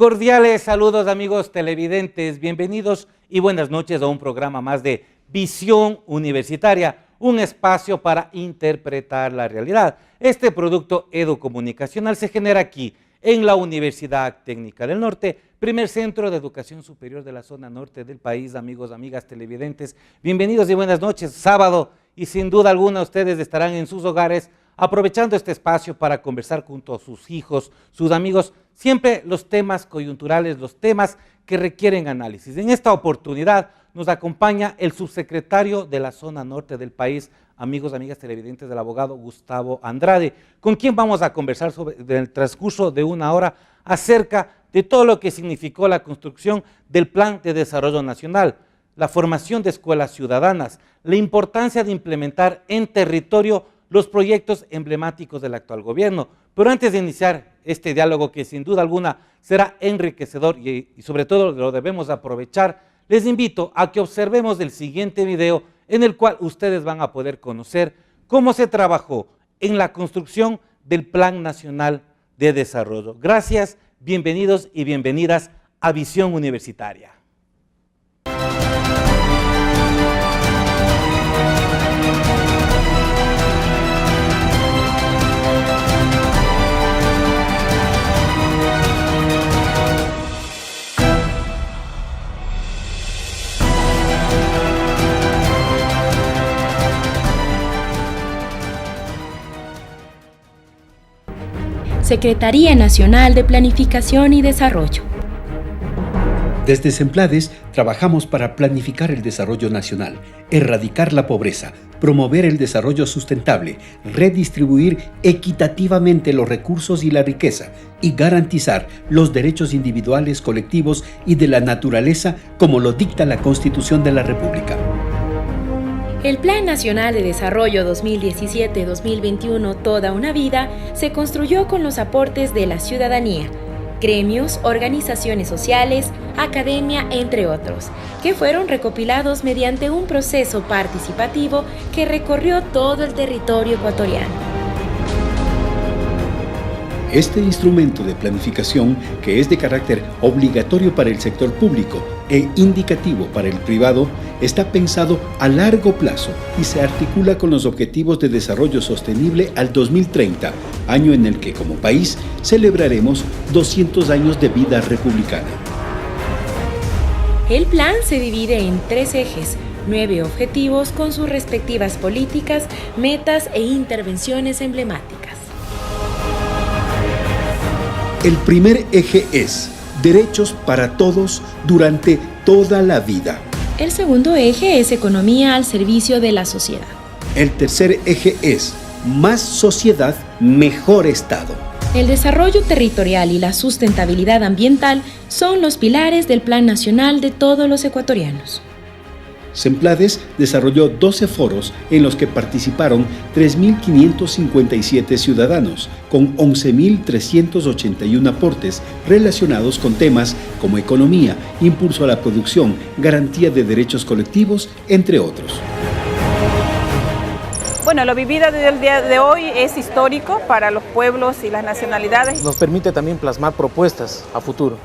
Cordiales saludos amigos televidentes, bienvenidos y buenas noches a un programa más de Visión Universitaria, un espacio para interpretar la realidad. Este producto educomunicacional se genera aquí, en la Universidad Técnica del Norte, primer centro de educación superior de la zona norte del país. Amigos, amigas televidentes, bienvenidos y buenas noches. Sábado, y sin duda alguna ustedes estarán en sus hogares aprovechando este espacio para conversar junto a sus hijos, sus amigos, siempre los temas coyunturales, los temas que requieren análisis. En esta oportunidad nos acompaña el subsecretario de la zona norte del país, amigos, amigas televidentes, del abogado Gustavo Andrade, con quien vamos a conversar sobre el transcurso de una hora acerca de todo lo que significó la construcción del Plan de Desarrollo Nacional, la formación de escuelas ciudadanas, la importancia de implementar en territorio los proyectos emblemáticos del actual gobierno. Pero antes de iniciar este diálogo, que sin duda alguna será enriquecedor y sobre todo lo debemos aprovechar, les invito a que observemos el siguiente video en el cual ustedes van a poder conocer cómo se trabajó en la construcción del Plan Nacional de Desarrollo. Gracias, bienvenidos y bienvenidas a Visión Universitaria. Secretaría Nacional de Planificación y Desarrollo. Desde Semplades trabajamos para planificar el desarrollo nacional, erradicar la pobreza, promover el desarrollo sustentable, redistribuir equitativamente los recursos y la riqueza y garantizar los derechos individuales, colectivos y de la naturaleza como lo dicta la Constitución de la República. El Plan Nacional de Desarrollo 2017-2021 Toda una Vida se construyó con los aportes de la ciudadanía, gremios, organizaciones sociales, academia, entre otros, que fueron recopilados mediante un proceso participativo que recorrió todo el territorio ecuatoriano. Este instrumento de planificación, que es de carácter obligatorio para el sector público e indicativo para el privado, está pensado a largo plazo y se articula con los Objetivos de Desarrollo Sostenible al 2030, año en el que como país celebraremos 200 años de vida republicana. El plan se divide en 3 ejes, 9 objetivos con sus respectivas políticas, metas e intervenciones emblemáticas. El primer eje es derechos para todos durante toda la vida. El segundo eje es economía al servicio de la sociedad. El tercer eje es más sociedad, mejor Estado. El desarrollo territorial y la sustentabilidad ambiental son los pilares del Plan Nacional de todos los ecuatorianos. Semplades desarrolló 12 foros en los que participaron 3.557 ciudadanos, con 11.381 aportes relacionados con temas como economía, impulso a la producción, garantía de derechos colectivos, entre otros. Bueno, lo vivido del día de hoy es histórico para los pueblos y las nacionalidades. Nos permite también plasmar propuestas a futuro.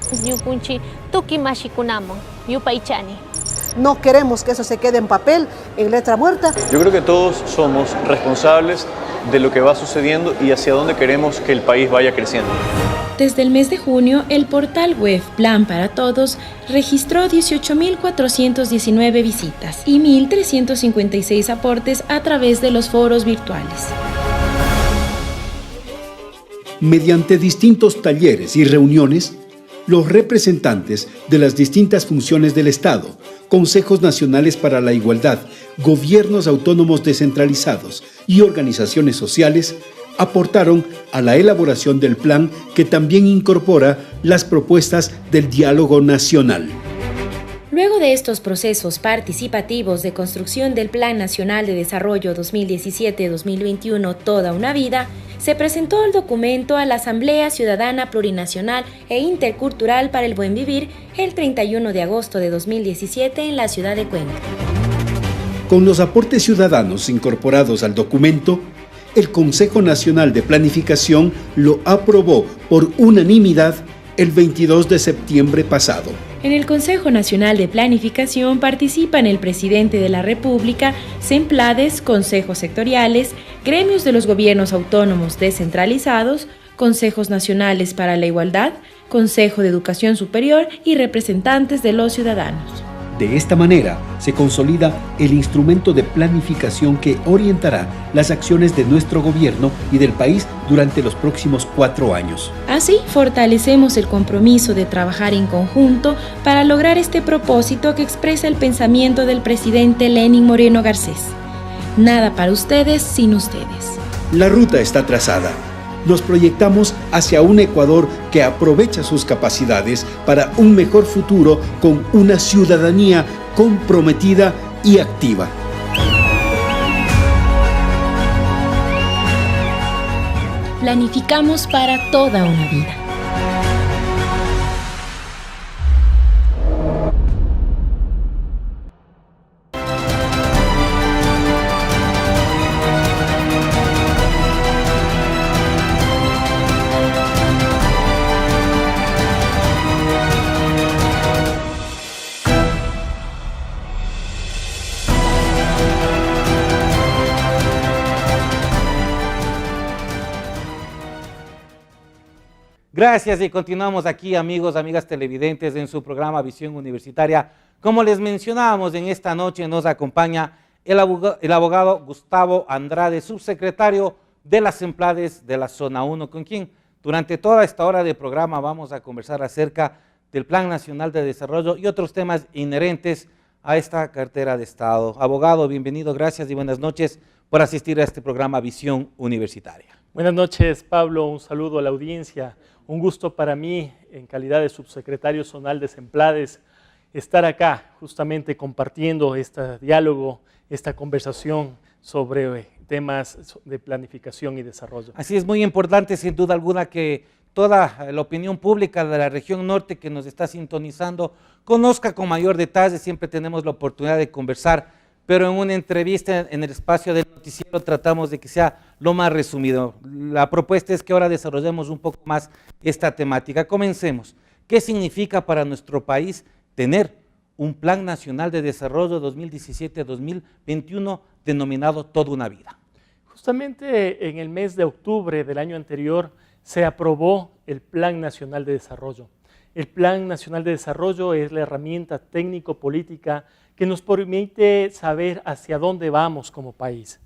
No queremos que eso se quede en papel, en letra muerta. Yo creo que todos somos responsables de lo que va sucediendo y hacia dónde queremos que el país vaya creciendo. Desde el mes de junio, el portal web Plan para Todos registró 18.419 visitas y 1.356 aportes a través de los foros virtuales. Mediante distintos talleres y reuniones, los representantes de las distintas funciones del Estado, consejos nacionales para la igualdad, gobiernos autónomos descentralizados y organizaciones sociales aportaron a la elaboración del plan, que también incorpora las propuestas del diálogo nacional. Luego de estos procesos participativos de construcción del Plan Nacional de Desarrollo 2017-2021 Toda una Vida, se presentó el documento a la Asamblea Ciudadana Plurinacional e Intercultural para el Buen Vivir el 31 de agosto de 2017 en la ciudad de Cuenca. Con los aportes ciudadanos incorporados al documento, el Consejo Nacional de Planificación lo aprobó por unanimidad el 22 de septiembre pasado. En el Consejo Nacional de Planificación participan el presidente de la República, CEMPLADES, consejos sectoriales, gremios de los gobiernos autónomos descentralizados, consejos nacionales para la igualdad, Consejo de Educación Superior y representantes de los ciudadanos. De esta manera se consolida el instrumento de planificación que orientará las acciones de nuestro gobierno y del país durante los próximos 4 años. Así, fortalecemos el compromiso de trabajar en conjunto para lograr este propósito que expresa el pensamiento del presidente Lenín Moreno Garcés. Nada para ustedes sin ustedes. La ruta está trazada. Nos proyectamos hacia un Ecuador que aprovecha sus capacidades para un mejor futuro con una ciudadanía comprometida y activa. Planificamos para toda una vida. Gracias y continuamos aquí, amigos, amigas televidentes, en su programa Visión Universitaria. Como les mencionábamos, en esta noche nos acompaña el abogado Gustavo Andrade, subsecretario de las CEMPLADES de la Zona 1, con quien durante toda esta hora de programa vamos a conversar acerca del Plan Nacional de Desarrollo y otros temas inherentes a esta cartera de Estado. Abogado, bienvenido, gracias y buenas noches por asistir a este programa Visión Universitaria. Buenas noches, Pablo, un saludo a la audiencia. Un gusto para mí, en calidad de subsecretario zonal de CEMPLADES, estar acá justamente compartiendo este diálogo, esta conversación sobre temas de planificación y desarrollo. Así es, muy importante sin duda alguna que toda la opinión pública de la región norte que nos está sintonizando conozca con mayor detalle. Siempre tenemos la oportunidad de conversar, pero en una entrevista en el espacio del noticiero tratamos de que sea lo más resumido. La propuesta es que ahora desarrollemos un poco más esta temática. Comencemos. ¿Qué significa para nuestro país tener un Plan Nacional de Desarrollo 2017-2021 denominado Toda una Vida? Justamente en el mes de octubre del año anterior se aprobó el Plan Nacional de Desarrollo. El Plan Nacional de Desarrollo es la herramienta técnico-política que nos permite saber hacia dónde vamos como país,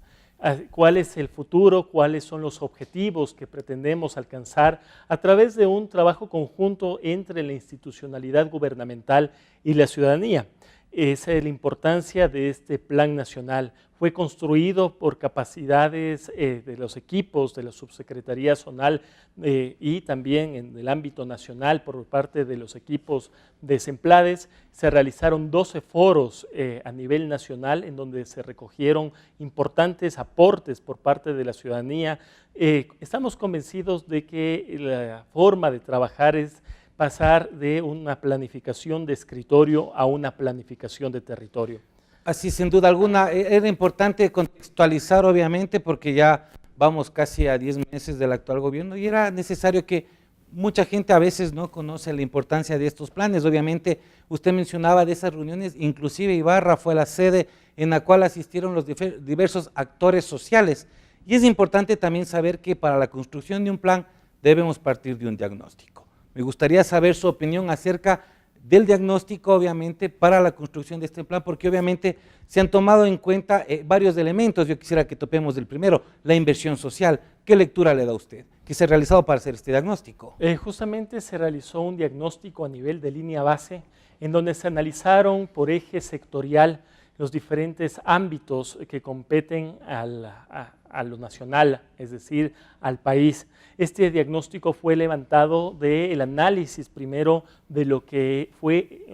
cuál es el futuro, cuáles son los objetivos que pretendemos alcanzar a través de un trabajo conjunto entre la institucionalidad gubernamental y la ciudadanía. Esa es la importancia de este plan nacional. Fue construido por capacidades de los equipos de la subsecretaría zonal y también en el ámbito nacional por parte de los equipos de CEMPLADES. Se realizaron 12 foros a nivel nacional en donde se recogieron importantes aportes por parte de la ciudadanía. Estamos convencidos de que la forma de trabajar es pasar de una planificación de escritorio a una planificación de territorio. Así, sin duda alguna, era importante contextualizar, obviamente, porque ya vamos casi a 10 meses del actual gobierno y era necesario que mucha gente a veces no conoce la importancia de estos planes. Obviamente, usted mencionaba de esas reuniones, inclusive Ibarra fue la sede en la cual asistieron los diversos actores sociales. Y es importante también saber que para la construcción de un plan debemos partir de un diagnóstico. Me gustaría saber su opinión acerca del diagnóstico, obviamente, para la construcción de este plan, porque obviamente se han tomado en cuenta varios elementos. Yo quisiera que topemos el primero, la inversión social. ¿Qué lectura le da usted? ¿Qué se ha realizado para hacer este diagnóstico? Justamente se realizó un diagnóstico a nivel de línea base, en donde se analizaron por eje sectorial los diferentes ámbitos que competen a lo nacional, es decir, al país. Este diagnóstico fue levantado del análisis primero de lo que fue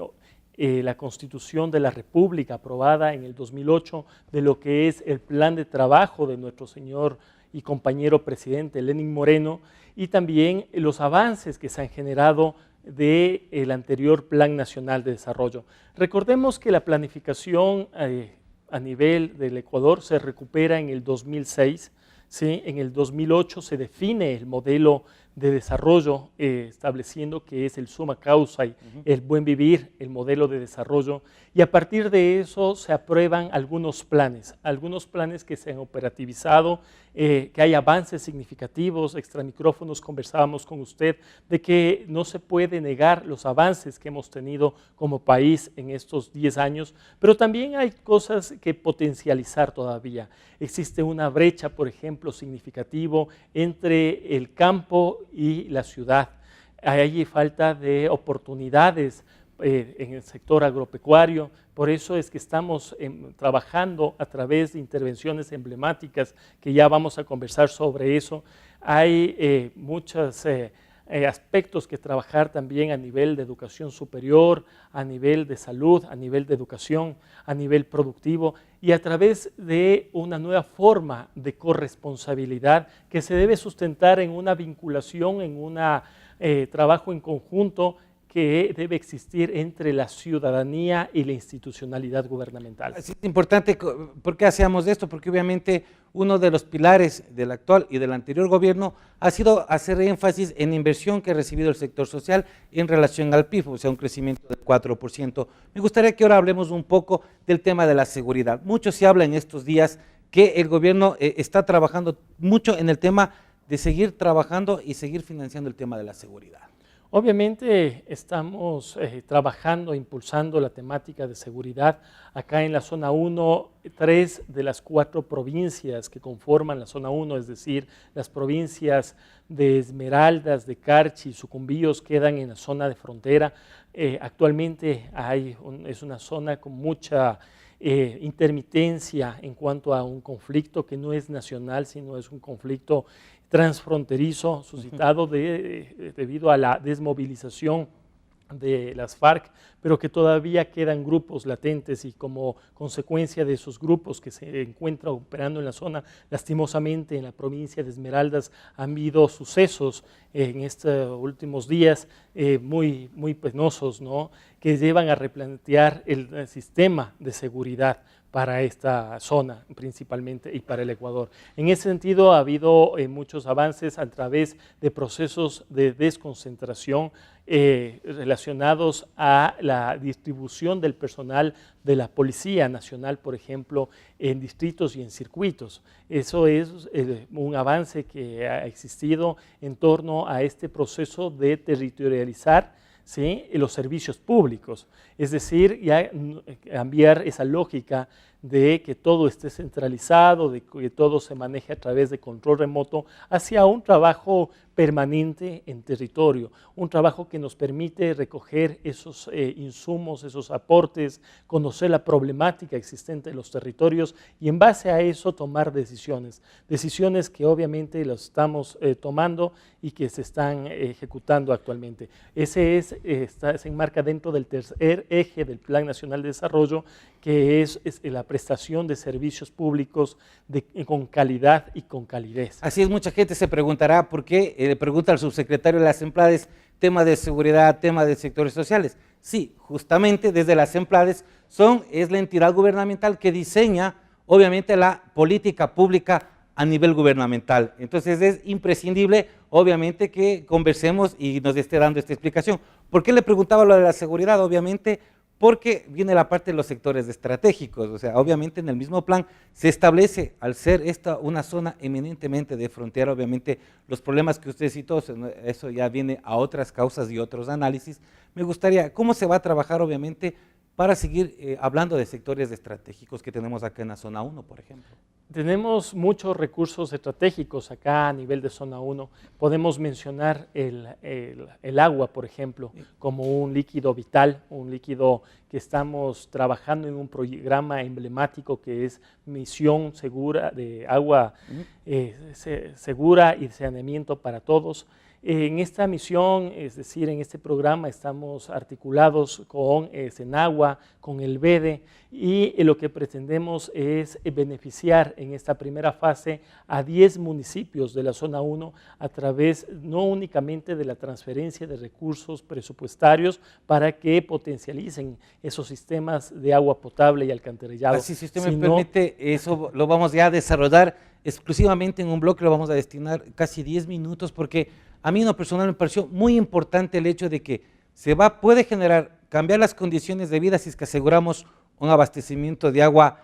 la Constitución de la República aprobada en el 2008, de lo que es el plan de trabajo de nuestro señor y compañero presidente Lenín Moreno, y también los avances que se han generado del anterior Plan Nacional de Desarrollo. Recordemos que la planificación a nivel del Ecuador se recupera en el 2006, ¿sí? En el 2008 se define el modelo de desarrollo, estableciendo que es el summa causa y el buen vivir, el modelo de desarrollo, y a partir de eso se aprueban algunos planes que se han operativizado, que hay avances significativos. Extra micrófonos conversábamos con usted de que no se puede negar los avances que hemos tenido como país en estos 10 años, pero también hay cosas que potencializar todavía. Existe una brecha, por ejemplo, significativa entre el campo y la ciudad. Hay falta de oportunidades en el sector agropecuario. Por eso es que estamos trabajando a través de intervenciones emblemáticas, que ya vamos a conversar sobre eso. Hay muchos aspectos que trabajar también a nivel de educación superior, a nivel de salud, a nivel de educación, a nivel productivo, y a través de una nueva forma de corresponsabilidad que se debe sustentar en una vinculación, en un trabajo en conjunto que debe existir entre la ciudadanía y la institucionalidad gubernamental. Es importante. ¿Por qué hacíamos esto? Porque obviamente uno de los pilares del actual y del anterior gobierno ha sido hacer énfasis en inversión que ha recibido el sector social en relación al PIB, o sea, un crecimiento del 4%. Me gustaría que ahora hablemos un poco del tema de la seguridad. Mucho se habla en estos días que el gobierno está trabajando mucho en el tema de seguir trabajando y seguir financiando el tema de la seguridad. Obviamente estamos trabajando, impulsando la temática de seguridad. Acá en la zona 1, 3 de las 4 provincias que conforman la zona 1, es decir, las provincias de Esmeraldas, de Carchi y Sucumbíos, quedan en la zona de frontera. Actualmente es una zona con mucha intermitencia en cuanto a un conflicto que no es nacional, sino es un conflicto transfronterizo suscitado debido a la desmovilización de las FARC, pero que todavía quedan grupos latentes, y como consecuencia de esos grupos que se encuentran operando en la zona, lastimosamente en la provincia de Esmeraldas han habido sucesos en estos últimos días muy penosos, ¿no?, que llevan a replantear el sistema de seguridad para esta zona principalmente y para el Ecuador. En ese sentido ha habido muchos avances a través de procesos de desconcentración relacionados a la distribución del personal de la Policía Nacional, por ejemplo, en distritos y en circuitos. Eso es un avance que ha existido en torno a este proceso de territorializar, ¿sí?, los servicios públicos, es decir, ya cambiar esa lógica de que todo esté centralizado, de que todo se maneje a través de control remoto, hacia un trabajo permanente en territorio, un trabajo que nos permite recoger esos insumos, esos aportes, conocer la problemática existente en los territorios y en base a eso tomar decisiones que obviamente las estamos tomando y que se están ejecutando actualmente. Ese se enmarca dentro del tercer eje del Plan Nacional de Desarrollo, que es la prestación de servicios públicos con calidad y con calidez. Así es, mucha gente se preguntará por qué, le pregunta al subsecretario de las EMPLADES, tema de seguridad, tema de sectores sociales. Sí, justamente desde las EMPLADES es la entidad gubernamental que diseña obviamente la política pública a nivel gubernamental. Entonces es imprescindible obviamente que conversemos y nos esté dando esta explicación. ¿Por qué le preguntaba lo de la seguridad? Obviamente porque viene la parte de los sectores estratégicos, o sea, obviamente en el mismo plan se establece, al ser esta una zona eminentemente de frontera, obviamente los problemas que usted citó, eso ya viene a otras causas y otros análisis. Me gustaría, ¿cómo se va a trabajar obviamente para seguir hablando de sectores estratégicos que tenemos acá en la zona 1, por ejemplo? Tenemos muchos recursos estratégicos acá a nivel de zona 1. Podemos mencionar el agua, por ejemplo, como un líquido vital, un líquido que estamos trabajando en un programa emblemático que es Misión Segura de Agua Segura y Saneamiento para Todos. En esta misión, es decir, en este programa estamos articulados con Senagua, con el BEDE, y lo que pretendemos es beneficiar en esta primera fase a 10 municipios de la zona 1 a través no únicamente de la transferencia de recursos presupuestarios para que potencialicen esos sistemas de agua potable y alcantarillado. Así, si usted me permite, eso lo vamos ya a desarrollar exclusivamente en un bloque, lo vamos a destinar casi 10 minutos porque a mí en lo personal me pareció muy importante el hecho de que puede cambiar las condiciones de vida si es que aseguramos un abastecimiento de agua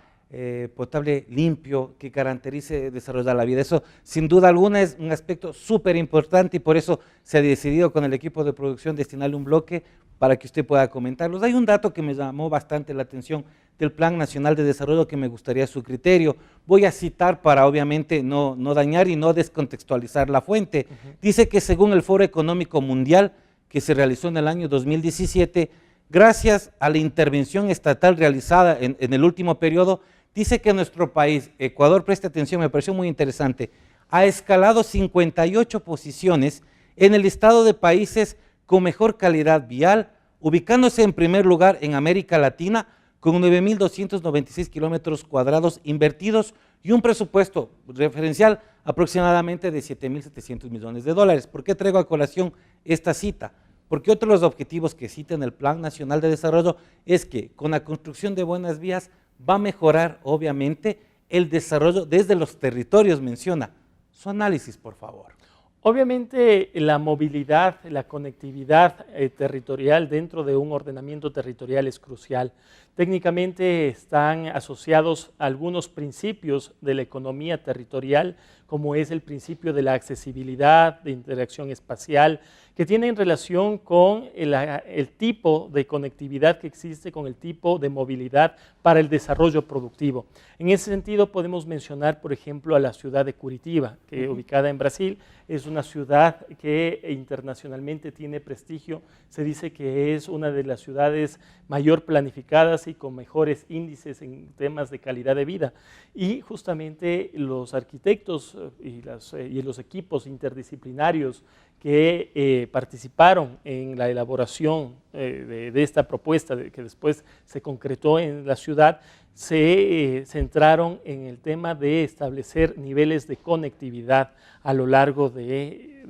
potable limpio que caracterice desarrollar la vida. Eso sin duda alguna es un aspecto súper importante y por eso se ha decidido con el equipo de producción destinarle un bloque para que usted pueda comentarlos. Hay un dato que me llamó bastante la atención del Plan Nacional de Desarrollo que me gustaría su criterio. Voy a citar para obviamente no dañar y no descontextualizar la fuente. Dice que según el Foro Económico Mundial que se realizó en el año 2017, gracias a la intervención estatal realizada en el último periodo, dice que nuestro país, Ecuador, preste atención, me pareció muy interesante, ha escalado 58 posiciones en el listado de países con mejor calidad vial, ubicándose en primer lugar en América Latina con 9.296 kilómetros cuadrados invertidos y un presupuesto referencial aproximadamente de 7.700 millones de dólares. ¿Por qué traigo a colación esta cita? Porque otro de los objetivos que cita en el Plan Nacional de Desarrollo es que con la construcción de buenas vías va a mejorar obviamente el desarrollo desde los territorios, menciona. Su análisis, por favor. Obviamente la movilidad, la conectividad territorial dentro de un ordenamiento territorial es crucial. Técnicamente están asociados algunos principios de la economía territorial, como es el principio de la accesibilidad, de interacción espacial, que tienen relación con el tipo de conectividad que existe, con el tipo de movilidad para el desarrollo productivo. En ese sentido podemos mencionar, por ejemplo, a la ciudad de Curitiba, que ubicada en Brasil, es una ciudad que internacionalmente tiene prestigio, se dice que es una de las ciudades mayor planificadas y con mejores índices en temas de calidad de vida. Y justamente los arquitectos y los equipos interdisciplinarios que participaron en la elaboración de esta propuesta que después se concretó en la ciudad, se centraron en el tema de establecer niveles de conectividad a lo largo de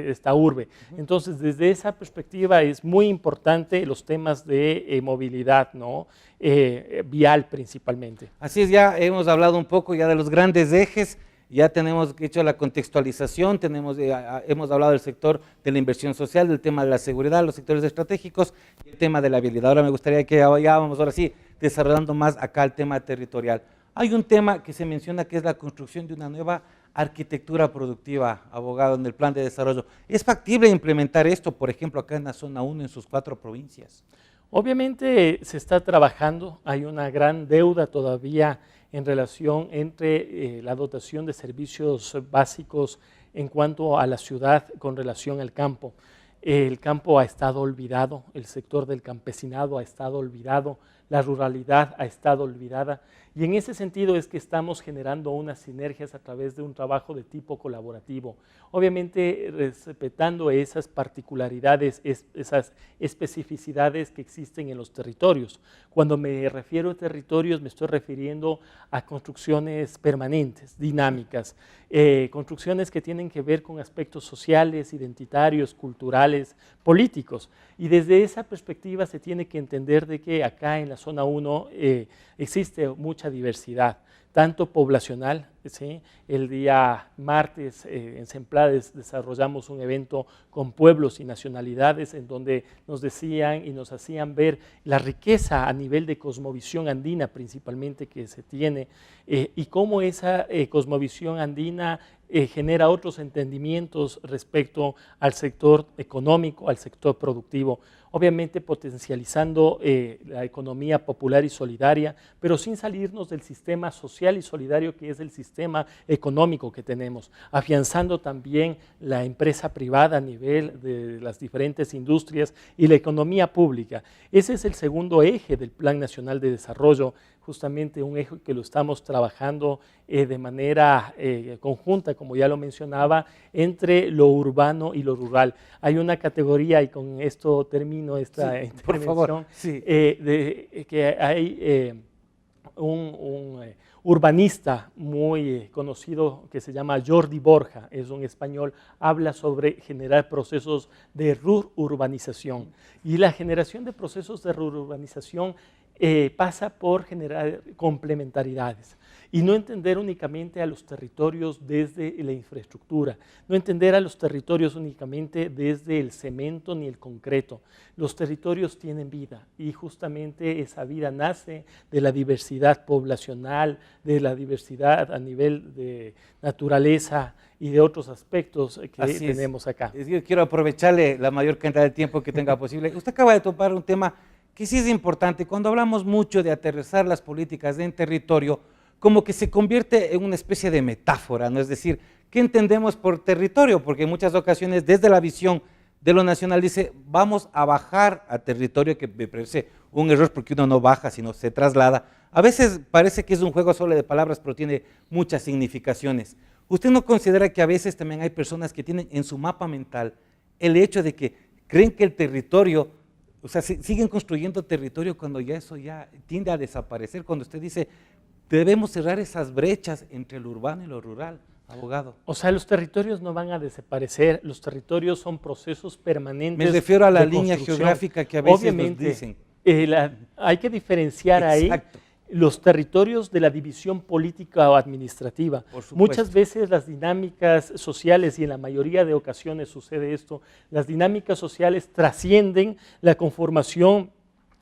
esta urbe. Entonces, desde esa perspectiva es muy importante los temas de movilidad, ¿no? Vial principalmente. Así es, ya hemos hablado un poco ya de los grandes ejes, ya tenemos hecho la contextualización, hemos hablado del sector de la inversión social, del tema de la seguridad, los sectores estratégicos y el tema de la vialidad. Ahora me gustaría que ya vamos ahora sí desarrollando más acá el tema territorial. Hay un tema que se menciona que es la construcción de una nueva arquitectura productiva, abogado, en el plan de desarrollo. ¿Es factible implementar esto, por ejemplo, acá en la zona 1, en sus 4 provincias? Obviamente se está trabajando, hay una gran deuda todavía en relación entre la dotación de servicios básicos en cuanto a la ciudad con relación al campo. El campo ha estado olvidado, el sector del campesinado ha estado olvidado, la ruralidad ha estado olvidada y en ese sentido es que estamos generando unas sinergias a través de un trabajo de tipo colaborativo, obviamente respetando esas particularidades, esas especificidades que existen en los territorios. Cuando me refiero a territorios me estoy refiriendo a construcciones permanentes, dinámicas, construcciones que tienen que ver con aspectos sociales, identitarios, culturales, políticos. Y desde esa perspectiva se tiene que entender de que acá en la zona 1 existe mucha diversidad, tanto poblacional, ¿sí? El día martes en Semplades desarrollamos un evento con pueblos y nacionalidades en donde nos decían y nos hacían ver la riqueza a nivel de cosmovisión andina principalmente que se tiene y cómo esa cosmovisión andina genera otros entendimientos respecto al sector económico, al sector productivo, obviamente potencializando la economía popular y solidaria, pero sin salirnos del sistema social y solidario que es el sistema económico que tenemos, afianzando también la empresa privada a nivel de las diferentes industrias y la economía pública. Ese es el segundo eje del Plan Nacional de Desarrollo, justamente un eje que lo estamos trabajando de manera conjunta, como ya lo mencionaba, entre lo urbano y lo rural. Hay una categoría, y con esto termino esta intervención, por favor, sí. Que hay un urbanista muy conocido que se llama Jordi Borja, es un español, habla sobre generar procesos de rurbanización. Y la generación de procesos de rurbanización pasa por generar complementariedades. y no entender únicamente a los territorios desde la infraestructura, no entender a los territorios únicamente desde el cemento ni el concreto. Los territorios tienen vida y justamente esa vida nace de la diversidad poblacional, de la diversidad a nivel de naturaleza y de otros aspectos que tenemos acá. Yo quiero aprovecharle la mayor cantidad de tiempo que tenga posible. Usted acaba de topar un tema que sí es importante. Cuando hablamos mucho de aterrizar las políticas en territorio, como que se convierte en una especie de metáfora, ¿no? Es decir, ¿qué entendemos por territorio? Porque en muchas ocasiones desde la visión de lo nacional dice, vamos a bajar a territorio, que me parece un error porque uno no baja, sino se traslada. A veces parece que es un juego solo de palabras, pero tiene muchas significaciones. ¿Usted no considera que a veces también hay personas que tienen en su mapa mental el hecho de que creen que el territorio, o sea, siguen construyendo territorio cuando ya eso ya tiende a desaparecer? Cuando usted dice, debemos cerrar esas brechas entre lo urbano y lo rural, abogado. O sea, los territorios no van a desaparecer, los territorios son procesos permanentes. Me refiero a la línea geográfica que a veces obviamente nos dicen. Hay que diferenciar ahí los territorios de la división política o administrativa. Muchas veces las dinámicas sociales, y en la mayoría de ocasiones sucede esto, las dinámicas sociales trascienden la conformación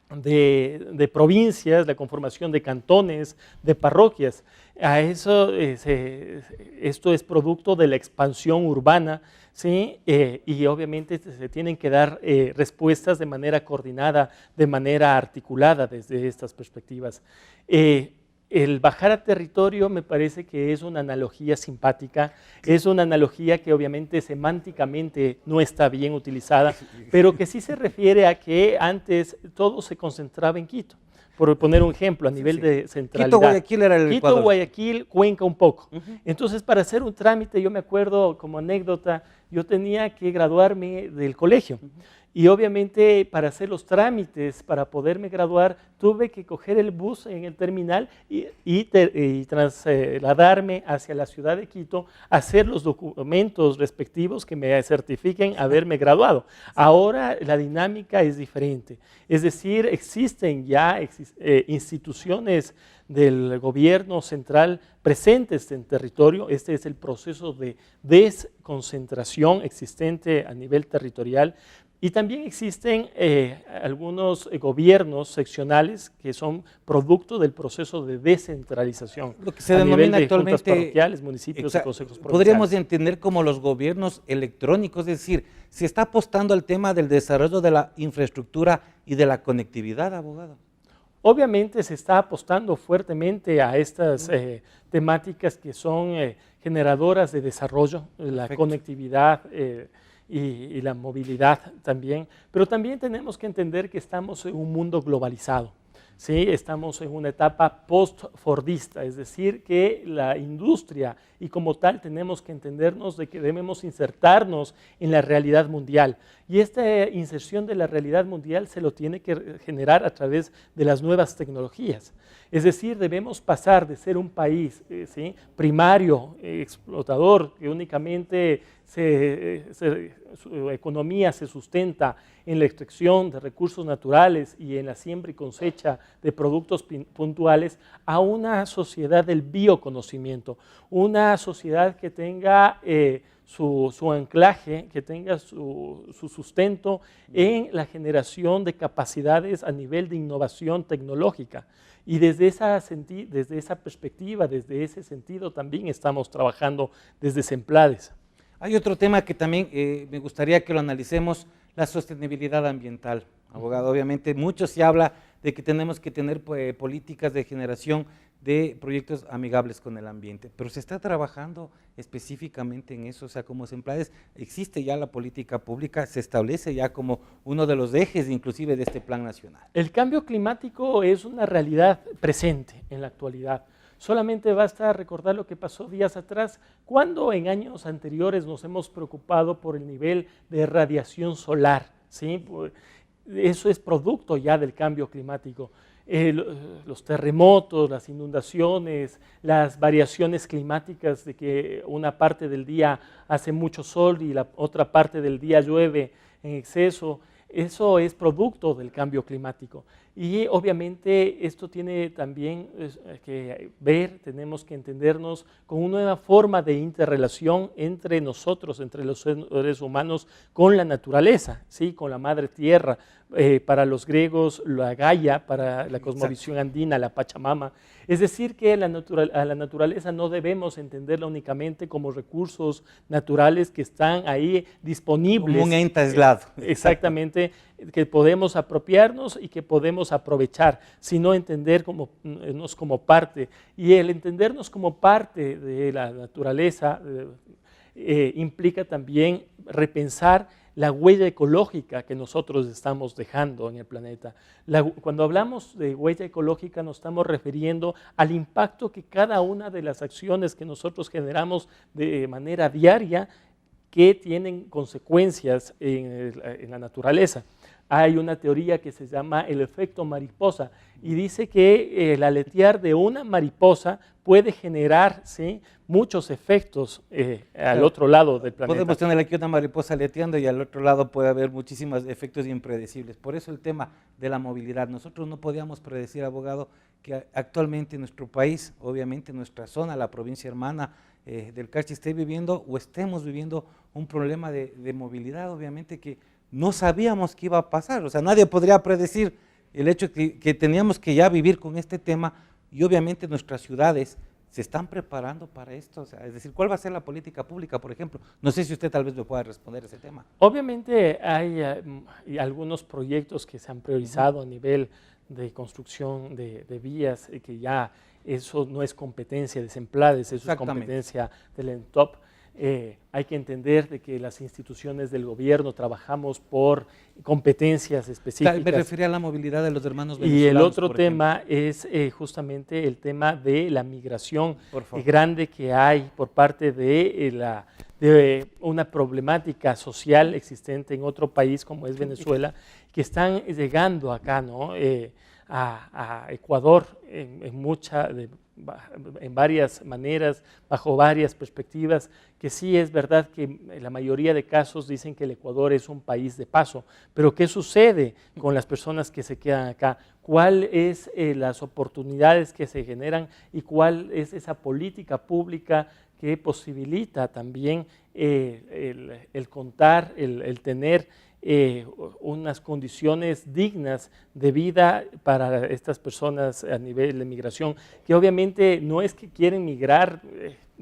de provincias, la conformación de cantones, de parroquias. A eso, esto es producto de la expansión urbana, ¿sí? Y obviamente se tienen que dar respuestas de manera coordinada, de manera articulada desde estas perspectivas. El bajar a territorio me parece que es una analogía simpática, es una analogía que obviamente semánticamente no está bien utilizada, pero que sí se refiere a que antes todo se concentraba en Quito. Por poner un ejemplo, a nivel de centralidad. Quito, Guayaquil era el Ecuador. Quito, Guayaquil, Cuenca un poco. Entonces, para hacer un trámite, yo me acuerdo como anécdota, yo tenía que graduarme del colegio. Y obviamente para hacer los trámites, para poderme graduar, tuve que coger el bus en el terminal y trasladarme hacia la ciudad de Quito, hacer los documentos respectivos que me certifiquen haberme graduado. Ahora la dinámica es diferente. Es decir, existen ya instituciones del gobierno central presentes en territorio. Este es el proceso de desconcentración existente a nivel territorial. Y también existen algunos gobiernos seccionales que son producto del proceso de descentralización. Lo que se denomina actualmente juntas parroquiales, municipios y consejos provinciales. Podríamos entender como los gobiernos electrónicos, es decir, se está apostando al tema del desarrollo de la infraestructura y de la conectividad, abogado. Obviamente se está apostando fuertemente a estas temáticas que son generadoras de desarrollo, la conectividad, y la movilidad también, pero también tenemos que entender que estamos en un mundo globalizado, ¿sí? Estamos en una etapa post-fordista, es decir, que la industria y como tal tenemos que entendernos de que debemos insertarnos en la realidad mundial, y esta inserción de la realidad mundial se lo tiene que generar a través de las nuevas tecnologías. Es decir, debemos pasar de ser un país ¿sí? primario, explotador, que únicamente su economía se sustenta en la extracción de recursos naturales y en la siembra y cosecha de productos puntuales, a una sociedad del bioconocimiento, una sociedad que tenga su anclaje, que tenga su sustento en la generación de capacidades a nivel de innovación tecnológica. Y desde esa perspectiva, desde ese sentido, también estamos trabajando desde Semplades. Hay otro tema que también me gustaría que lo analicemos, la sostenibilidad ambiental, abogado. Obviamente mucho se habla de que tenemos que tener políticas de generación de proyectos amigables con el ambiente, pero se está trabajando específicamente en eso. O sea, como Semplades existe ya la política pública, se establece ya como uno de los ejes inclusive de este plan nacional. El cambio climático es una realidad presente en la actualidad. Solamente basta recordar lo que pasó días atrás, cuando en años anteriores nos hemos preocupado por el nivel de radiación solar, ¿sí? Eso es producto ya del cambio climático. Los terremotos, las inundaciones, las variaciones climáticas de que una parte del día hace mucho sol y la otra parte del día llueve en exceso, eso es producto del cambio climático. Y obviamente esto tiene también que ver, tenemos que entendernos con una nueva forma de interrelación entre nosotros, entre los seres humanos, con la naturaleza, ¿sí? Con la madre tierra. Para los griegos, la Gaia, para la cosmovisión andina, la Pachamama. Es decir, que a la naturaleza no debemos entenderla únicamente como recursos naturales que están ahí disponibles. Como un ente aislado. Exactamente, que podemos apropiarnos y que podemos aprovechar, sino entendernos como parte. Y el entendernos como parte de la naturaleza implica también repensar la huella ecológica que nosotros estamos dejando en el planeta. Cuando hablamos de huella ecológica nos estamos refiriendo al impacto que cada una de las acciones que nosotros generamos de manera diaria que tienen consecuencias en la naturaleza. Hay una teoría que se llama el efecto mariposa y dice que el aletear de una mariposa puede generar, ¿sí?, muchos efectos al otro lado del planeta. Podemos tener aquí una mariposa aleteando y al otro lado puede haber muchísimos efectos impredecibles. Por eso el tema de la movilidad. Nosotros no podíamos predecir, abogado, que actualmente en nuestro país, obviamente en nuestra zona, la provincia hermana del Carchi, esté viviendo o estemos viviendo un problema de movilidad, obviamente que no sabíamos qué iba a pasar. O sea, nadie podría predecir el hecho que teníamos que ya vivir con este tema y obviamente nuestras ciudades se están preparando para esto. O sea, es decir, ¿cuál va a ser la política pública, por ejemplo? No sé si usted tal vez me pueda responder ese tema. Obviamente hay algunos proyectos que se han priorizado a nivel de construcción de vías, que ya eso no es competencia de Semplades, eso es competencia del ENTOP. Hay que entender de que las instituciones del gobierno trabajamos por competencias específicas. Me refería a la movilidad de los hermanos venezolanos. Y el otro tema es justamente el tema de la migración grande que hay por parte de una problemática social existente en otro país como es Venezuela, que están llegando acá, ¿no?, a Ecuador en varias maneras, bajo varias perspectivas, que sí es verdad que en la mayoría de casos dicen que el Ecuador es un país de paso, pero ¿qué sucede con las personas que se quedan acá? ¿Cuáles las oportunidades que se generan y cuál es esa política pública que posibilita también el contar, el tener unas condiciones dignas de vida para estas personas a nivel de migración, que obviamente no es que quieren migrar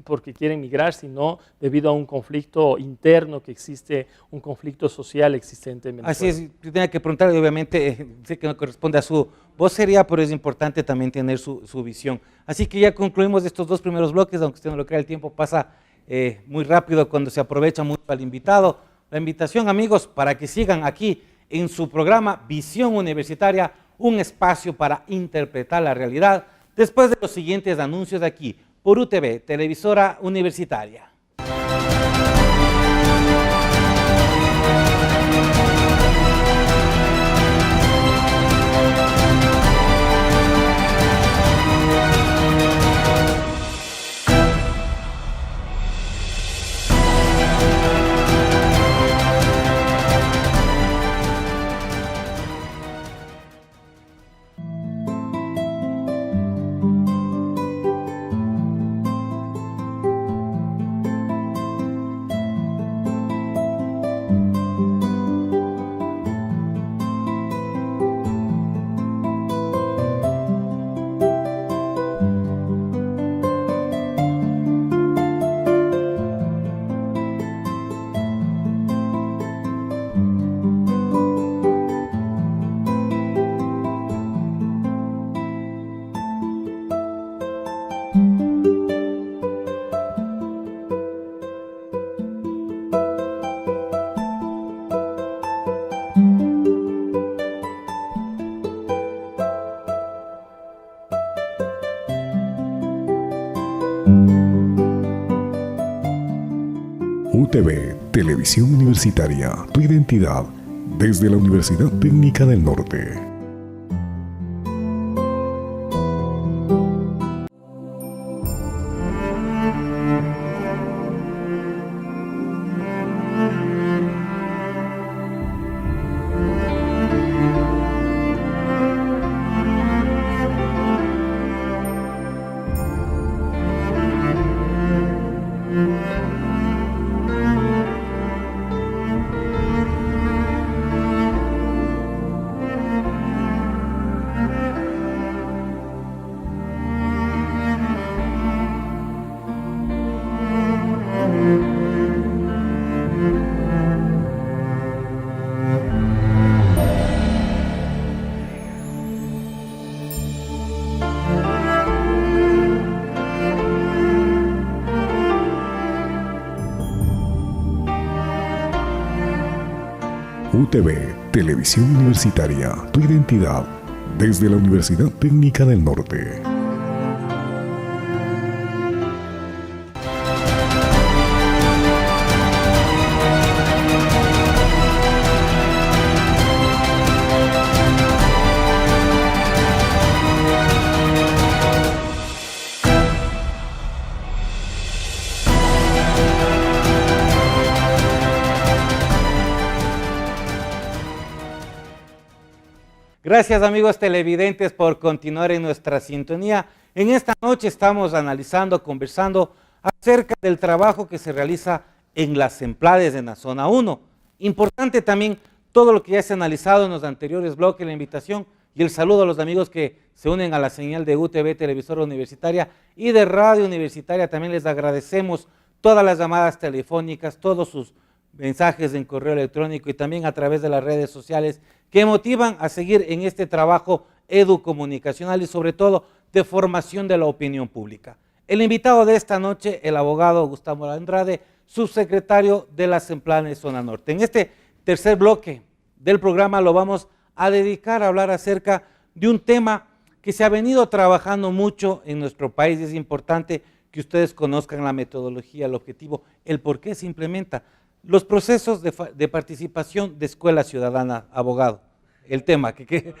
porque quieren migrar, sino debido a un conflicto interno que existe, un conflicto social existente en Venezuela. Así es, yo tenía que preguntarle, obviamente, sé que no corresponde a su vocería, pero es importante también tener su visión. Así que ya concluimos estos dos primeros bloques, aunque usted no lo crea, el tiempo pasa muy rápido cuando se aprovecha mucho al invitado. La invitación, amigos, para que sigan aquí en su programa Visión Universitaria, un espacio para interpretar la realidad, después de los siguientes anuncios de aquí, por UTV, televisora universitaria. UTV, Televisión Universitaria, tu identidad, desde la Universidad Técnica del Norte. UTV, Televisión Universitaria, tu identidad, desde la Universidad Técnica del Norte. Gracias amigos televidentes por continuar en nuestra sintonía. En esta noche estamos analizando, conversando acerca del trabajo que se realiza en las Semplades de la zona 1. Importante también todo lo que ya se ha analizado en los anteriores bloques, la invitación y el saludo a los amigos que se unen a la señal de UTV Televisora Universitaria y de Radio Universitaria. También les agradecemos todas las llamadas telefónicas, todos sus mensajes en correo electrónico y también a través de las redes sociales que motivan a seguir en este trabajo educomunicacional y sobre todo de formación de la opinión pública. El invitado de esta noche, el abogado Gustavo Andrade, subsecretario de la Semplades Zona Norte. En este tercer bloque del programa lo vamos a dedicar a hablar acerca de un tema que se ha venido trabajando mucho en nuestro país. Es importante que ustedes conozcan la metodología, el objetivo, el por qué se implementa. Los procesos de participación de escuela ciudadana, abogado, el tema que...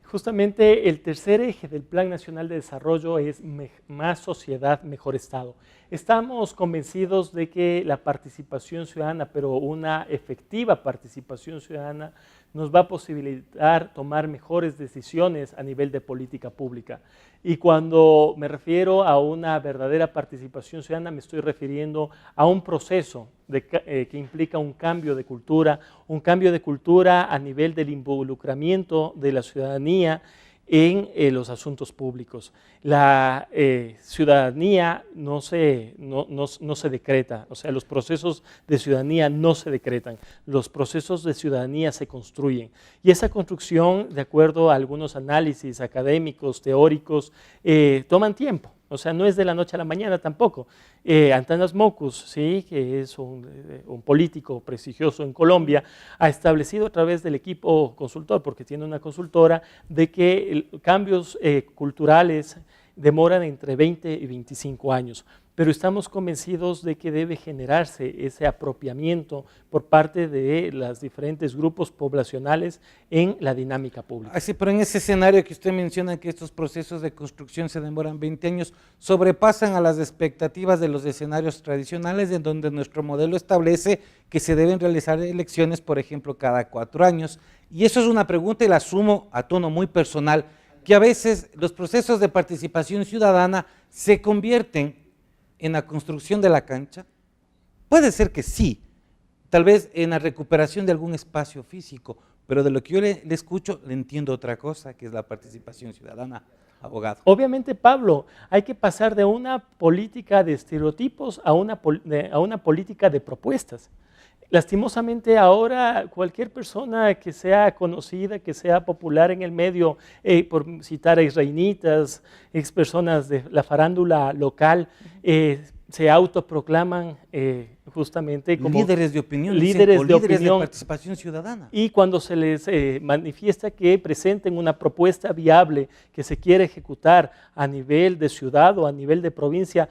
Justamente el tercer eje del Plan Nacional de Desarrollo es más sociedad, mejor Estado. Estamos convencidos de que la participación ciudadana, pero una efectiva participación ciudadana, nos va a posibilitar tomar mejores decisiones a nivel de política pública. Y cuando me refiero a una verdadera participación ciudadana, me estoy refiriendo a un proceso que implica un cambio de cultura a nivel del involucramiento de la ciudadanía en los asuntos públicos. La ciudadanía no se decreta, o sea, los procesos de ciudadanía no se decretan, los procesos de ciudadanía se construyen. Y esa construcción, de acuerdo a algunos análisis académicos, teóricos, toman tiempo. O sea, no es de la noche a la mañana tampoco. Antanas Mockus, ¿sí?, que es un político prestigioso en Colombia, ha establecido a través del equipo consultor, porque tiene una consultora, de que cambios culturales demoran entre 20 y 25 años. Pero estamos convencidos de que debe generarse ese apropiamiento por parte de los diferentes grupos poblacionales en la dinámica pública. Así, pero en ese escenario que usted menciona que estos procesos de construcción se demoran 20 años, sobrepasan a las expectativas de los escenarios tradicionales en donde nuestro modelo establece que se deben realizar elecciones, por ejemplo, cada 4 años. Y eso es una pregunta y la asumo a tono muy personal, que a veces los procesos de participación ciudadana se convierten en la construcción de la cancha. Puede ser que sí, tal vez en la recuperación de algún espacio físico, pero de lo que yo le escucho, le entiendo otra cosa, que es la participación ciudadana, abogado. Obviamente, Pablo, hay que pasar de una política de estereotipos a una política de propuestas. Lastimosamente ahora cualquier persona que sea conocida, que sea popular en el medio, por citar a exreinitas, ex personas de la farándula local, se autoproclaman justamente como líderes de opinión, líderes de participación ciudadana. Y cuando se les manifiesta que presenten una propuesta viable que se quiere ejecutar a nivel de ciudad o a nivel de provincia,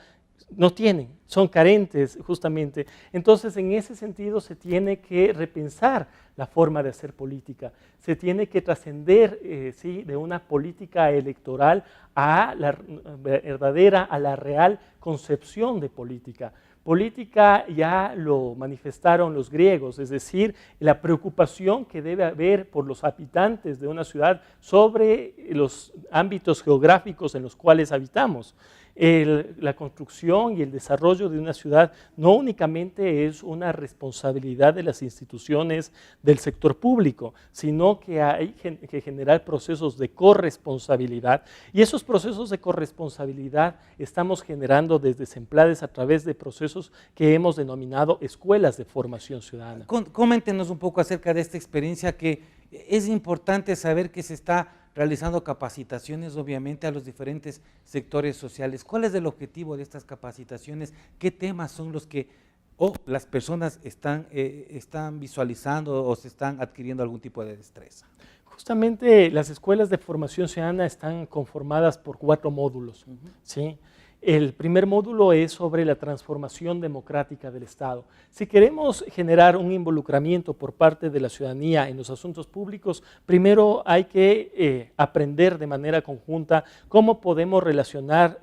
no tienen, son carentes justamente. Entonces, en ese sentido se tiene que repensar la forma de hacer política, se tiene que trascender ¿sí?, de una política electoral a la verdadera, a la real concepción de política. Política ya lo manifestaron los griegos, es decir, la preocupación que debe haber por los habitantes de una ciudad sobre los ámbitos geográficos en los cuales habitamos. La construcción y el desarrollo de una ciudad no únicamente es una responsabilidad de las instituciones del sector público, sino que hay que generar procesos de corresponsabilidad, y esos procesos de corresponsabilidad estamos generando desde Semplades a través de procesos que hemos denominado escuelas de formación ciudadana. Coméntenos un poco acerca de esta experiencia, que es importante saber que se está realizando capacitaciones obviamente a los diferentes sectores sociales. ¿Cuál es el objetivo de estas capacitaciones? ¿Qué temas son los que o las personas están visualizando o se están adquiriendo algún tipo de destreza? Justamente las escuelas de formación ciudadana están conformadas por 4 módulos, ¿sí? El primer módulo es sobre la transformación democrática del Estado. Si queremos generar un involucramiento por parte de la ciudadanía en los asuntos públicos, primero hay que aprender de manera conjunta cómo podemos generar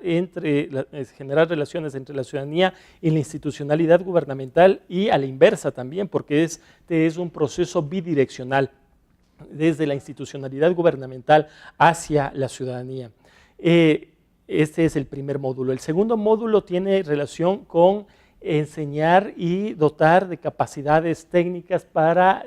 relaciones entre la ciudadanía y la institucionalidad gubernamental, y a la inversa también, porque este es un proceso bidireccional desde la institucionalidad gubernamental hacia la ciudadanía. Este es el primer módulo. El segundo módulo tiene relación con enseñar y dotar de capacidades técnicas para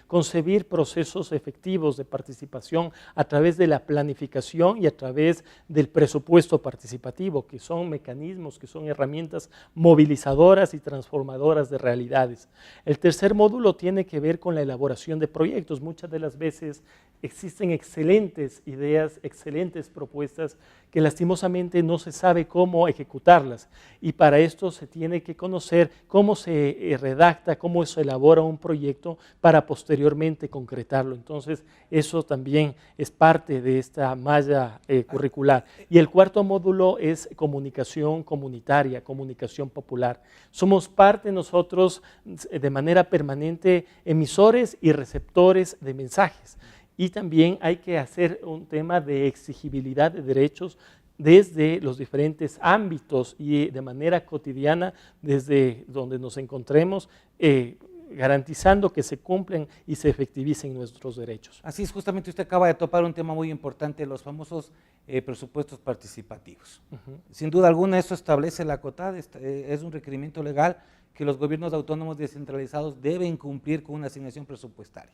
concebir procesos efectivos de participación a través de la planificación y a través del presupuesto participativo, que son mecanismos, que son herramientas movilizadoras y transformadoras de realidades. El tercer módulo tiene que ver con la elaboración de proyectos. Muchas de las veces existen excelentes ideas, excelentes propuestas que lastimosamente no se sabe cómo ejecutarlas, y para esto se tiene que conocer cómo se redacta, cómo se elabora un proyecto para posteriormente concretarlo. Entonces, eso también es parte de esta malla curricular. Y el cuarto módulo es comunicación comunitaria, comunicación popular. Somos parte nosotros de manera permanente emisores y receptores de mensajes. Y también hay que hacer un tema de exigibilidad de derechos desde los diferentes ámbitos y de manera cotidiana desde donde nos encontremos, garantizando que se cumplen y se efectivicen nuestros derechos. Así es, justamente usted acaba de topar un tema muy importante, los famosos presupuestos participativos. Sin duda alguna eso establece la COTAD, es un requerimiento legal que los gobiernos autónomos descentralizados deben cumplir con una asignación presupuestaria.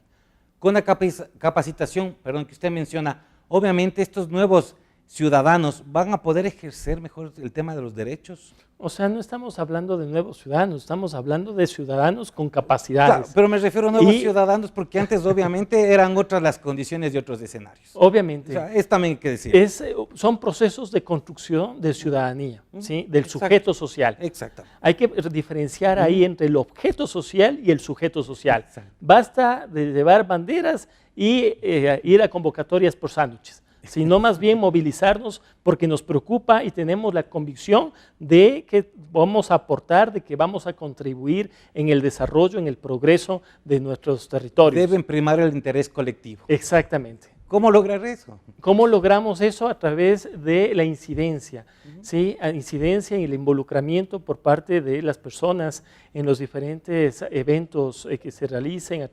Con la capacitación, que usted menciona, obviamente estos nuevos ciudadanos van a poder ejercer mejor el tema de los derechos. O sea, no estamos hablando de nuevos ciudadanos, estamos hablando de ciudadanos con capacidades. Claro, pero me refiero a nuevos ciudadanos porque antes obviamente eran otras las condiciones y otros escenarios. Obviamente. O sea, es también que decir. Son procesos de construcción de ciudadanía, ¿sí? Del sujeto social. Exactamente. Hay que diferenciar ahí entre el objeto social y el sujeto social. Basta de llevar banderas y ir a convocatorias por sándwiches, sino más bien movilizarnos porque nos preocupa y tenemos la convicción de que vamos a aportar, de que vamos a contribuir en el desarrollo, en el progreso de nuestros territorios. Deben primar el interés colectivo. Exactamente. ¿Cómo lograr eso? ¿Cómo logramos eso? A través de la incidencia, ¿sí? Incidencia y el involucramiento por parte de las personas en los diferentes eventos que se realicen.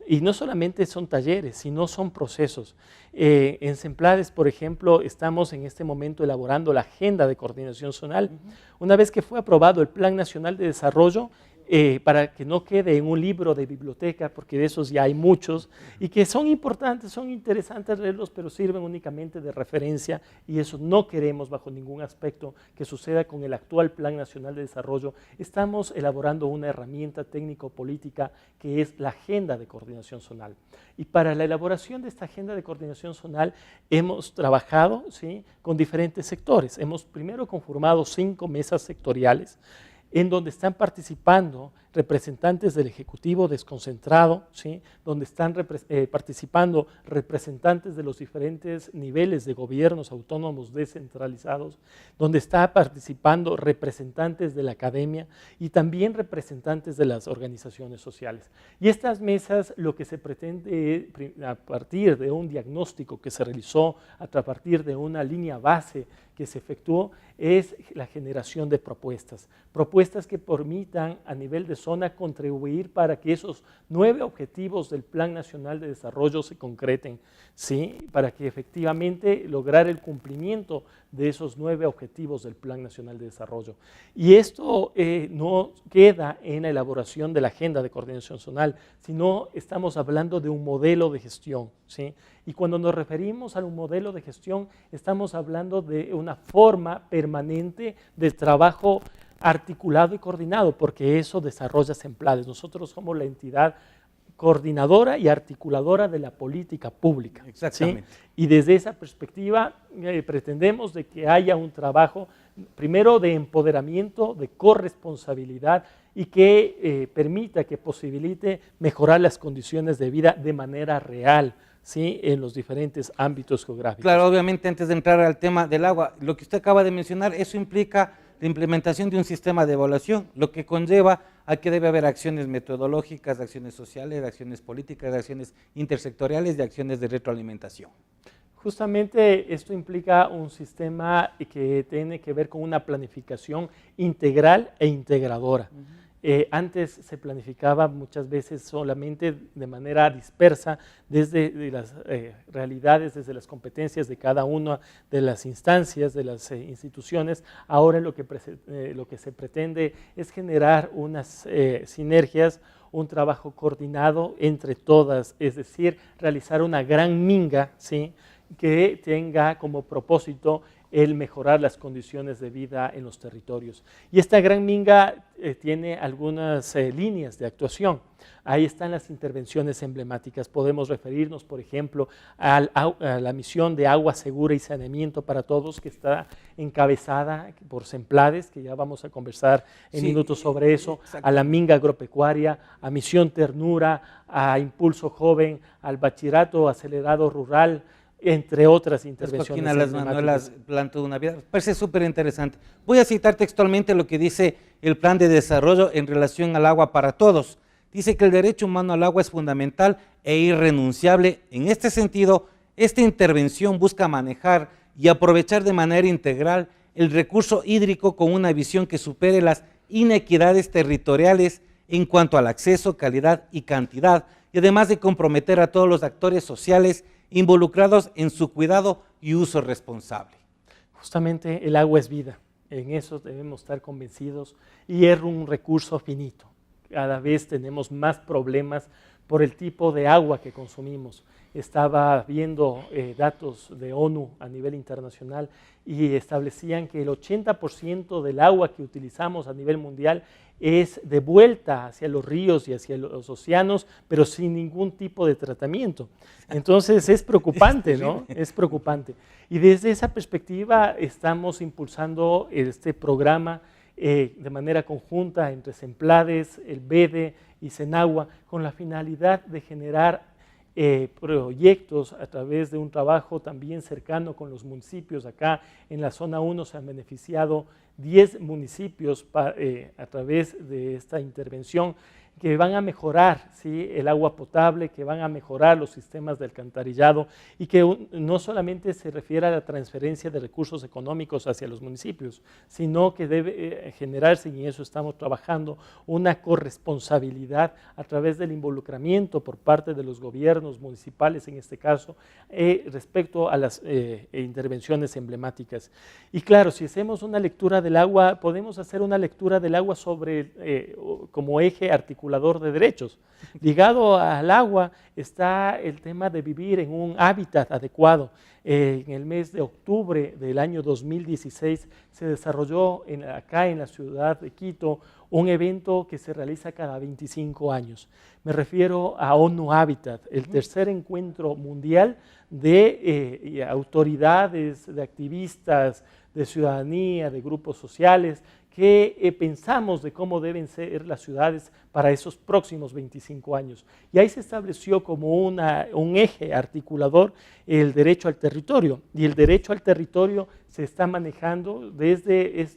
Y no solamente son talleres, sino son procesos. En Semplades, por ejemplo, estamos en este momento elaborando la Agenda de Coordinación Zonal. Una vez que fue aprobado el Plan Nacional de Desarrollo, para que no quede en un libro de biblioteca, porque de esos ya hay muchos, y que son importantes, son interesantes leerlos, pero sirven únicamente de referencia, y eso no queremos bajo ningún aspecto que suceda con el actual Plan Nacional de Desarrollo. Estamos elaborando una herramienta técnico-política que es la Agenda de Coordinación Zonal. Y para la elaboración de esta Agenda de Coordinación Zonal hemos trabajado, ¿sí?, con diferentes sectores. Hemos primero conformado 5 mesas sectoriales, en donde están participando representantes del Ejecutivo desconcentrado, ¿sí?, donde están participando representantes de los diferentes niveles de gobiernos autónomos descentralizados, donde está participando representantes de la academia y también representantes de las organizaciones sociales. Y estas mesas, lo que se pretende a partir de un diagnóstico que se realizó, a partir de una línea base que se efectuó, es la generación de propuestas que permitan a nivel de zona contribuir para que esos 9 objetivos del Plan Nacional de Desarrollo se concreten, ¿sí?, para que efectivamente lograr el cumplimiento de esos 9 objetivos del Plan Nacional de Desarrollo. Y esto no queda en la elaboración de la Agenda de Coordinación Zonal, sino estamos hablando de un modelo de gestión, ¿sí? Y cuando nos referimos a un modelo de gestión, estamos hablando de una forma permanente de trabajo articulado y coordinado, porque eso desarrolla Semplades. Nosotros somos la entidad coordinadora y articuladora de la política pública. Exactamente. ¿Sí? Y desde esa perspectiva pretendemos de que haya un trabajo, primero de empoderamiento, de corresponsabilidad y que permita, que posibilite mejorar las condiciones de vida de manera real, ¿sí? En los diferentes ámbitos geográficos. Claro, obviamente antes de entrar al tema del agua, lo que usted acaba de mencionar, eso implica la implementación de un sistema de evaluación, lo que conlleva a que debe haber acciones metodológicas, acciones sociales, acciones políticas, acciones intersectoriales y acciones de retroalimentación. Justamente esto implica un sistema que tiene que ver con una planificación integral e integradora. Antes se planificaba muchas veces solamente de manera dispersa desde las realidades, desde las competencias de cada una de las instancias, de las instituciones. Ahora lo que se pretende es generar unas sinergias, un trabajo coordinado entre todas, es decir, realizar una gran minga, ¿sí?, que tenga como propósito el mejorar las condiciones de vida en los territorios. Y esta gran minga tiene algunas líneas de actuación. Ahí están las intervenciones emblemáticas. Podemos referirnos, por ejemplo, a la misión de agua segura y saneamiento para todos, que está encabezada por Semplades, que ya vamos a conversar en minutos sobre eso, a la minga agropecuaria, a Misión Ternura, a Impulso Joven, al Bachillerato Acelerado Rural, entre otras intervenciones. Las Manuelas Planto de una Vida. Parece súper interesante. Voy a citar textualmente lo que dice el Plan de Desarrollo en relación al agua para todos. Dice que el derecho humano al agua es fundamental e irrenunciable. En este sentido, esta intervención busca manejar y aprovechar de manera integral el recurso hídrico con una visión que supere las inequidades territoriales en cuanto al acceso, calidad y cantidad, y además de comprometer a todos los actores sociales involucrados en su cuidado y uso responsable. Justamente el agua es vida, en eso debemos estar convencidos, y es un recurso finito. Cada vez tenemos más problemas por el tipo de agua que consumimos. Estaba viendo datos de ONU a nivel internacional y establecían que el 80% del agua que utilizamos a nivel mundial es de vuelta hacia los ríos y hacia los océanos, pero sin ningún tipo de tratamiento. Entonces es preocupante, ¿no? Es preocupante. Y desde esa perspectiva estamos impulsando este programa de manera conjunta entre Semplades, el BEDE y Senagua, con la finalidad de generar proyectos a través de un trabajo también cercano con los municipios. Acá en la zona 1 se han beneficiado 10 municipios a través de esta intervención, que van a mejorar, ¿sí?, el agua potable, que van a mejorar los sistemas de alcantarillado, y que no solamente se refiere a la transferencia de recursos económicos hacia los municipios, sino que debe generarse, y en eso estamos trabajando, una corresponsabilidad a través del involucramiento por parte de los gobiernos municipales, en este caso, respecto a las intervenciones emblemáticas. Y claro, si hacemos una lectura del agua, podemos hacer una lectura del agua sobre, como eje articulador de derechos. Ligado al agua está el tema de vivir en un hábitat adecuado. En el mes de octubre del año 2016 se desarrolló acá en la ciudad de Quito un evento que se realiza cada 25 años. Me refiero a ONU Habitat, el tercer encuentro mundial de autoridades, de activistas, de ciudadanía, de grupos sociales, que pensamos de cómo deben ser las ciudades para esos próximos 25 años. Y ahí se estableció como un eje articulador el derecho al territorio, y el derecho al territorio se está manejando desde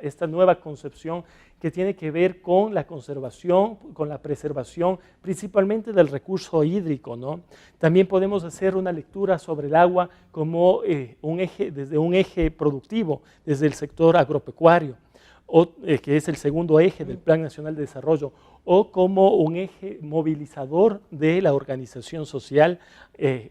esta nueva concepción que tiene que ver con la conservación, con la preservación, principalmente del recurso hídrico, ¿no? También podemos hacer una lectura sobre el agua como desde un eje productivo, desde el sector agropecuario, que es el segundo eje del Plan Nacional de Desarrollo, o como un eje movilizador de la organización social.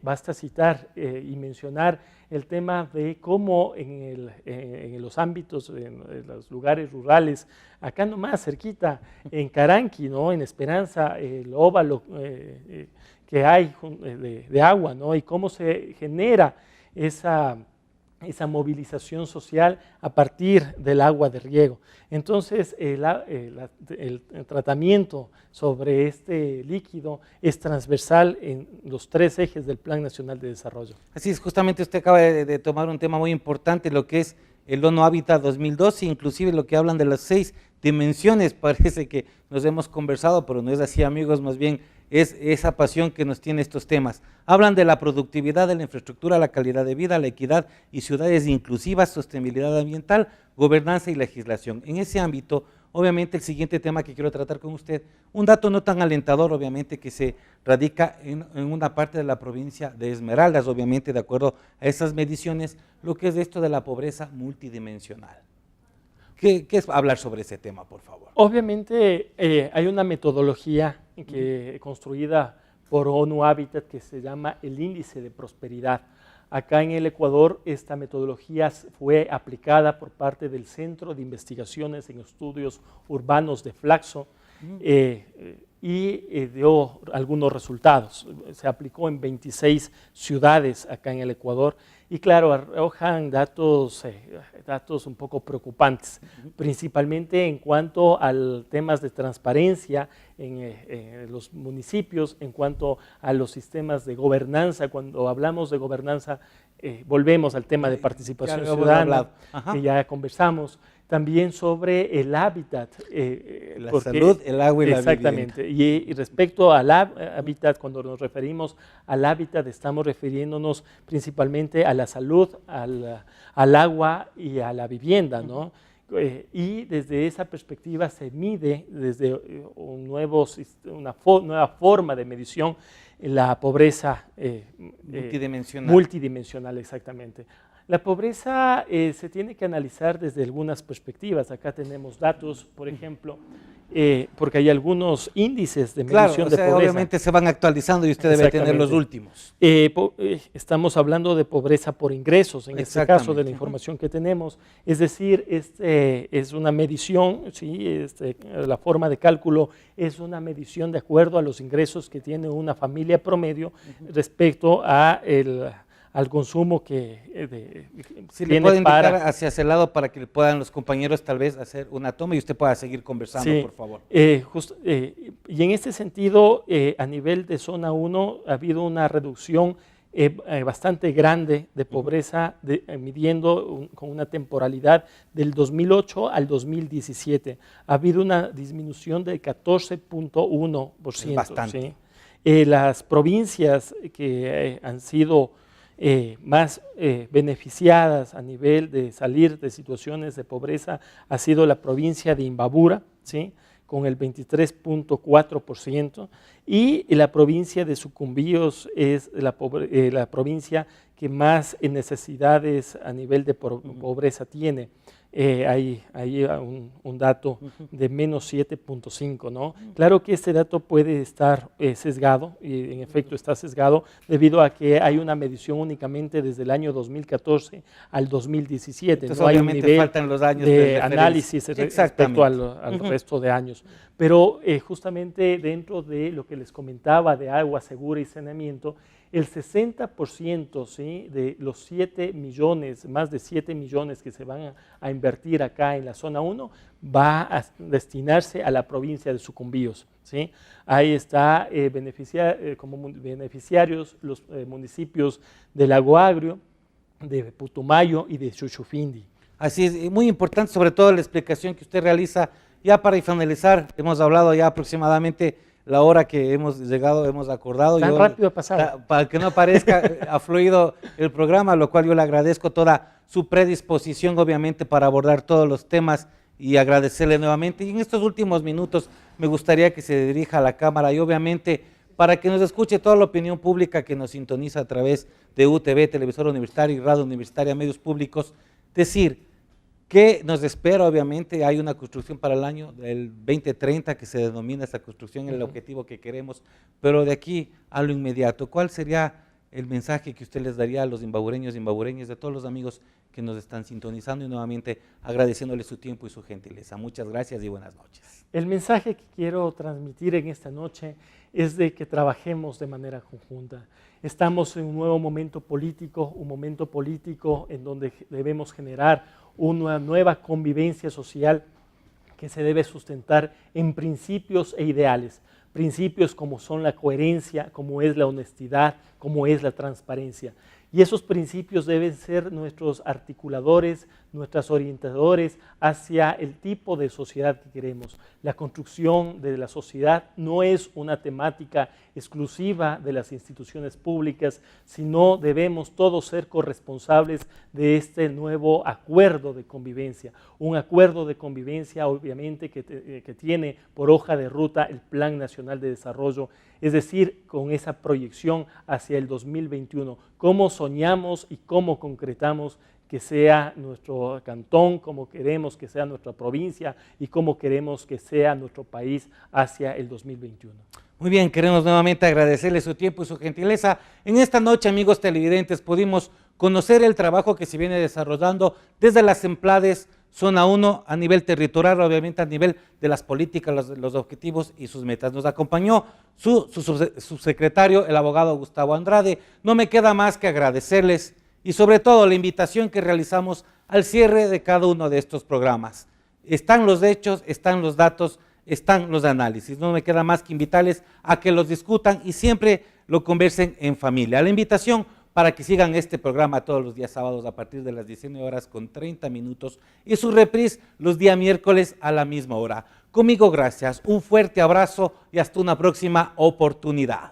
Basta citar y mencionar el tema de cómo en los ámbitos, en los lugares rurales, acá nomás cerquita, en Caranqui, ¿no?, en Esperanza, el óvalo que hay de agua, ¿no?, y cómo se genera esa movilización social a partir del agua de riego. Entonces, el tratamiento sobre este líquido es transversal en los 3 ejes del Plan Nacional de Desarrollo. Así es, justamente usted acaba de tomar un tema muy importante, lo que es el ONU Hábitat 2012, inclusive lo que hablan de las 6 dimensiones, parece que nos hemos conversado, pero no es así, amigos, más bien es esa pasión que nos tiene estos temas. Hablan de la productividad, de la infraestructura, la calidad de vida, la equidad y ciudades inclusivas, sostenibilidad ambiental, gobernanza y legislación. En ese ámbito, obviamente, el siguiente tema que quiero tratar con usted, un dato no tan alentador, obviamente, que se radica en una parte de la provincia de Esmeraldas, obviamente, de acuerdo a esas mediciones, lo que es esto de la pobreza multidimensional. ¿Qué es hablar sobre ese tema, por favor? Obviamente hay una metodología construida por ONU Hábitat que se llama el Índice de Prosperidad. Acá en el Ecuador esta metodología fue aplicada por parte del Centro de Investigaciones en Estudios Urbanos de Flaxo y dio algunos resultados. Se aplicó en 26 ciudades acá en el Ecuador y claro, arrojan datos un poco preocupantes, principalmente en cuanto a temas de transparencia en los municipios, en cuanto a los sistemas de gobernanza. Cuando hablamos de gobernanza, volvemos al tema de participación ciudadana, que ya conversamos. También sobre el hábitat. La salud, el agua y la vivienda. Exactamente. Y respecto al hábitat, cuando nos referimos al hábitat, estamos refiriéndonos principalmente a la salud, al agua y a la vivienda, ¿no? Y desde esa perspectiva se mide desde una nueva forma de medición la pobreza multidimensional, exactamente. La pobreza se tiene que analizar desde algunas perspectivas. Acá tenemos datos, por ejemplo, porque hay algunos índices de medición de pobreza. Obviamente se van actualizando y usted debe tener los últimos. Estamos hablando de pobreza por ingresos, en este caso de la información que tenemos. Es decir, es una medición, ¿sí? La forma de cálculo es una medición de acuerdo a los ingresos que tiene una familia promedio respecto a al consumo que si le puede indicar hacia ese lado para que puedan los compañeros tal vez hacer una toma y usted pueda seguir conversando, sí, por favor. Y en este sentido, a nivel de zona 1 ha habido una reducción bastante grande de pobreza, midiendo con una temporalidad del 2008 al 2017. Ha habido una disminución del 14.1%. Bastante. ¿Sí? Las provincias que han sido más beneficiadas a nivel de salir de situaciones de pobreza ha sido la provincia de Imbabura, ¿sí? Con el 23.4%, y la provincia de Sucumbíos es la provincia que más necesidades a nivel de pobreza tiene. Hay un dato de menos 7.5, ¿no? Claro que este dato puede estar sesgado, y en efecto está sesgado, debido a que hay una medición únicamente desde el año 2014 al 2017. Entonces, no hay un nivel faltan los años de análisis respecto al resto de años. Pero justamente dentro de lo que les comentaba de agua segura y saneamiento, el 60%, ¿sí?, de los 7 millones, más de 7 millones que se van a invertir acá en la zona 1, va a destinarse a la provincia de Sucumbíos, ¿sí? Ahí está como beneficiarios los municipios de Lago Agrio, de Putumayo y de Chuchufindi. Así es, muy importante sobre todo la explicación que usted realiza. Ya para finalizar, hemos hablado ya aproximadamente la hora que hemos llegado, hemos acordado. Tan rápido ha pasado. Para que no parezca, ha fluido el programa, lo cual yo le agradezco toda su predisposición, obviamente, para abordar todos los temas y agradecerle nuevamente. Y en estos últimos minutos me gustaría que se dirija a la cámara y obviamente para que nos escuche toda la opinión pública que nos sintoniza a través de UTV, Televisora Universitaria y Radio Universitaria, medios públicos, decir ¿qué nos espera? Obviamente hay una construcción para el año del 2030 que se denomina esta construcción, el objetivo que queremos, pero de aquí a lo inmediato, ¿cuál sería el mensaje que usted les daría a los zimbabureños y zimbabureñas, de todos los amigos que nos están sintonizando, y nuevamente agradeciéndole su tiempo y su gentileza. Muchas gracias y buenas noches. El mensaje que quiero transmitir en esta noche es de que trabajemos de manera conjunta. Estamos en un nuevo momento político, un momento político en donde debemos generar una nueva convivencia social que se debe sustentar en principios e ideales. Principios como son la coherencia, como es la honestidad, como es la transparencia. Y esos principios deben ser nuestros articuladores, nuestros orientadores hacia el tipo de sociedad que queremos. La construcción de la sociedad no es una temática exclusiva de las instituciones públicas, sino debemos todos ser corresponsables de este nuevo acuerdo de convivencia. Un acuerdo de convivencia, obviamente, que tiene por hoja de ruta el Plan Nacional de Desarrollo, es decir, con esa proyección hacia el 2021, cómo soñamos y cómo concretamos que sea nuestro cantón, cómo queremos que sea nuestra provincia y cómo queremos que sea nuestro país hacia el 2021. Muy bien, queremos nuevamente agradecerle su tiempo y su gentileza. En esta noche, amigos televidentes, pudimos conocer el trabajo que se viene desarrollando desde las EMPLADES Zona 1 a nivel territorial, obviamente a nivel de las políticas, los objetivos y sus metas. Nos acompañó su subsecretario, el abogado Gustavo Andrade. No me queda más que agradecerles y sobre todo la invitación que realizamos al cierre de cada uno de estos programas. Están los hechos, están los datos, están los análisis. No me queda más que invitarles a que los discutan y siempre lo conversen en familia. La invitación para que sigan este programa todos los días sábados a partir de las 19:30 y su reprise los días miércoles a la misma hora. Conmigo, gracias, un fuerte abrazo y hasta una próxima oportunidad.